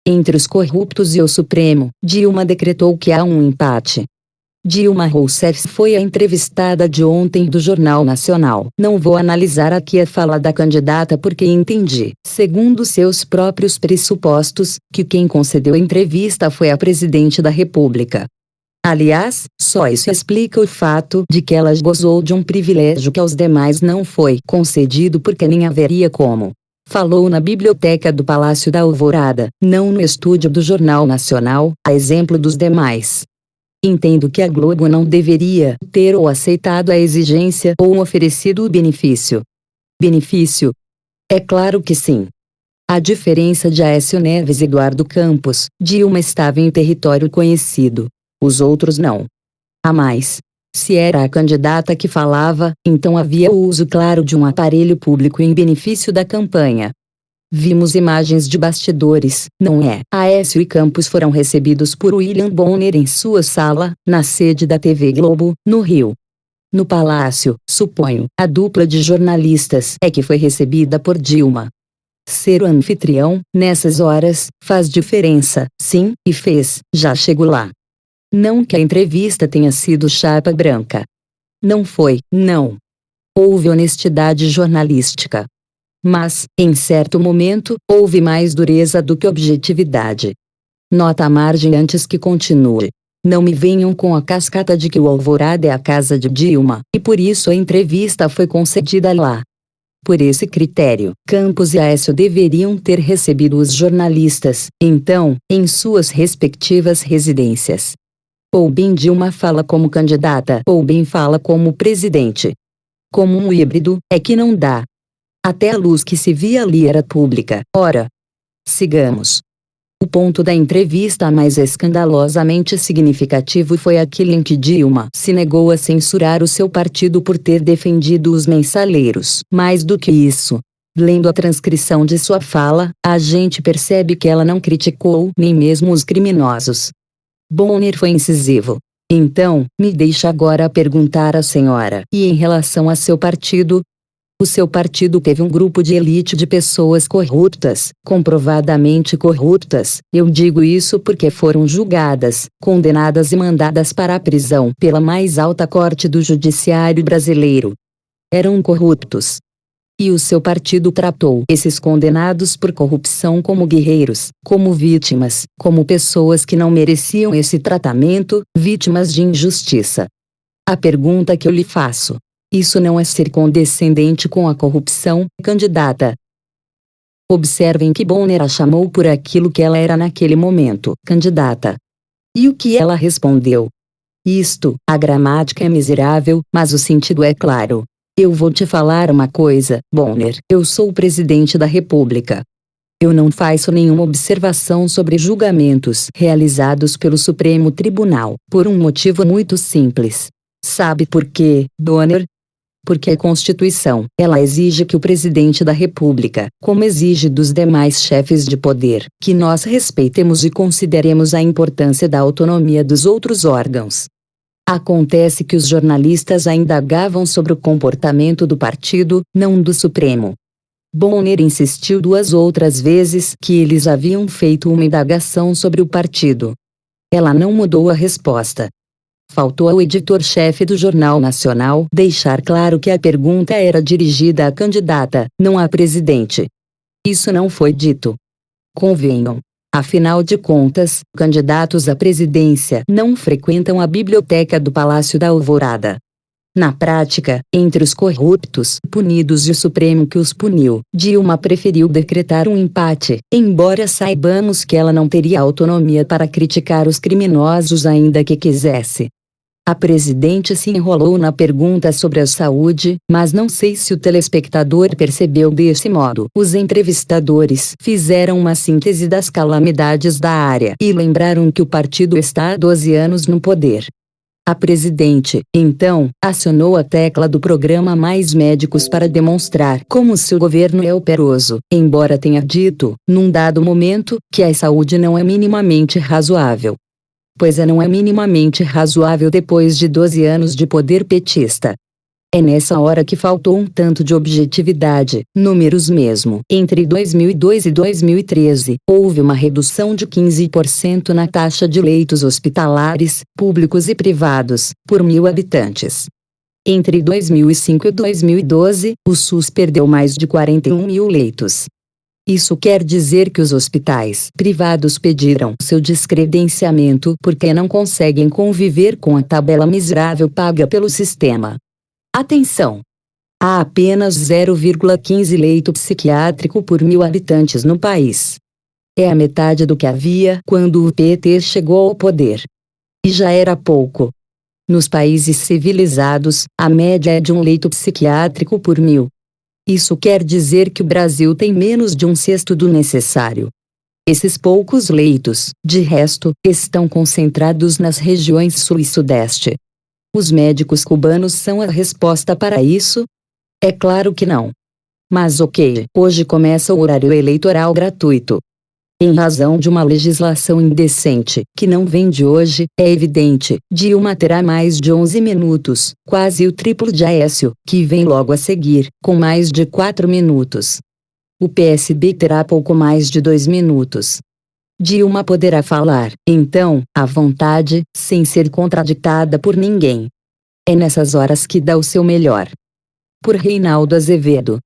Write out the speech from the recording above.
entre os corruptos e o Supremo, Dilma decretou que há um empate. Dilma Rousseff foi a entrevistada de ontem do Jornal Nacional. Não vou analisar aqui a fala da candidata porque entendi, segundo seus próprios pressupostos, que quem concedeu a entrevista foi a presidente da República. Aliás, só isso explica o fato de que ela gozou de um privilégio que aos demais não foi concedido porque nem haveria como. Falou na biblioteca do Palácio da Alvorada, não no estúdio do Jornal Nacional, a exemplo dos demais. Entendo que a Globo não deveria ter ou aceitado a exigência ou oferecido o benefício. Benefício? É claro que sim. A diferença de Aécio Neves e Eduardo Campos, Dilma estava em território conhecido. Os outros não. A mais. Se era a candidata que falava, então havia o uso claro de um aparelho público em benefício da campanha. Vimos imagens de bastidores, não é? Aécio e Campos foram recebidos por William Bonner em sua sala, na sede da TV Globo, no Rio. No Palácio, suponho, a dupla de jornalistas é que foi recebida por Dilma. Ser o anfitrião, nessas horas, faz diferença, sim, e fez, já chego lá. Não que a entrevista tenha sido chapa branca. Não foi, não. Houve honestidade jornalística. Mas, em certo momento, houve mais dureza do que objetividade. Nota à margem antes que continue. Não me venham com a cascata de que o Alvorada é a casa de Dilma, e por isso a entrevista foi concedida lá. Por esse critério, Campos e Aécio deveriam ter recebido os jornalistas, então, em suas respectivas residências. Ou bem Dilma fala como candidata, ou bem fala como presidente. Como um híbrido, é que não dá. Até a luz que se via ali era pública. Ora, sigamos. O ponto da entrevista mais escandalosamente significativo foi aquele em que Dilma se negou a censurar o seu partido por ter defendido os mensaleiros. Mais do que isso, lendo a transcrição de sua fala, a gente percebe que ela não criticou nem mesmo os criminosos. Bonner foi incisivo. Então, me deixa agora perguntar à senhora. E em relação a seu partido? O seu partido teve um grupo de elite de pessoas corruptas, comprovadamente corruptas. Eu digo isso porque foram julgadas, condenadas e mandadas para a prisão pela mais alta corte do judiciário brasileiro. Eram corruptos. E o seu partido tratou esses condenados por corrupção como guerreiros, como vítimas, como pessoas que não mereciam esse tratamento, vítimas de injustiça. A pergunta que eu lhe faço: isso não é ser condescendente com a corrupção, candidata? Observem que Bonner a chamou por aquilo que ela era naquele momento, candidata. E o que ela respondeu? Isto, a gramática é miserável, mas o sentido é claro. Eu vou te falar uma coisa, Bonner. Eu sou o presidente da República. Eu não faço nenhuma observação sobre julgamentos realizados pelo Supremo Tribunal, por um motivo muito simples. Sabe por quê, Bonner? Porque a Constituição, ela exige que o presidente da República, como exige dos demais chefes de poder, que nós respeitemos e consideremos a importância da autonomia dos outros órgãos. Acontece que os jornalistas ainda indagavam sobre o comportamento do partido, não do Supremo. Bonner insistiu 2 outras vezes que eles haviam feito uma indagação sobre o partido. Ela não mudou a resposta. Faltou ao editor-chefe do Jornal Nacional deixar claro que a pergunta era dirigida à candidata, não à presidente. Isso não foi dito. Convenham. Afinal de contas, candidatos à presidência não frequentam a biblioteca do Palácio da Alvorada. Na prática, entre os corruptos punidos e o Supremo que os puniu, Dilma preferiu decretar um empate, embora saibamos que ela não teria autonomia para criticar os criminosos ainda que quisesse. A presidente se enrolou na pergunta sobre a saúde, mas não sei se o telespectador percebeu desse modo. Os entrevistadores fizeram uma síntese das calamidades da área e lembraram que o partido está há 12 anos no poder. A presidente, então, acionou a tecla do programa Mais Médicos para demonstrar como seu governo é operoso, embora tenha dito, num dado momento, que a saúde não é minimamente razoável. Pois não é minimamente razoável depois de 12 anos de poder petista. É nessa hora que faltou um tanto de objetividade, números mesmo. Entre 2002 e 2013, houve uma redução de 15% na taxa de leitos hospitalares, públicos e privados, por 1.000 habitantes. Entre 2005 e 2012, o SUS perdeu mais de 41.000 leitos. Isso quer dizer que os hospitais privados pediram seu descredenciamento porque não conseguem conviver com a tabela miserável paga pelo sistema. Atenção! Há apenas 0,15 leito psiquiátrico por 1.000 habitantes no país. É a metade do que havia quando o PT chegou ao poder. E já era pouco. Nos países civilizados, a média é de um leito psiquiátrico por 1.000. Isso quer dizer que o Brasil tem menos de um sexto do necessário. Esses poucos leitos, de resto, estão concentrados nas regiões sul e sudeste. Os médicos cubanos são a resposta para isso? É claro que não. Mas ok, hoje começa o horário eleitoral gratuito. Em razão de uma legislação indecente, que não vem de hoje, é evidente, Dilma terá mais de 11 minutos, quase o triplo de Aécio, que vem logo a seguir, com mais de 4 minutos. O PSB terá pouco mais de 2 minutos. Dilma poderá falar, então, à vontade, sem ser contraditada por ninguém. É nessas horas que dá o seu melhor. Por Reinaldo Azevedo.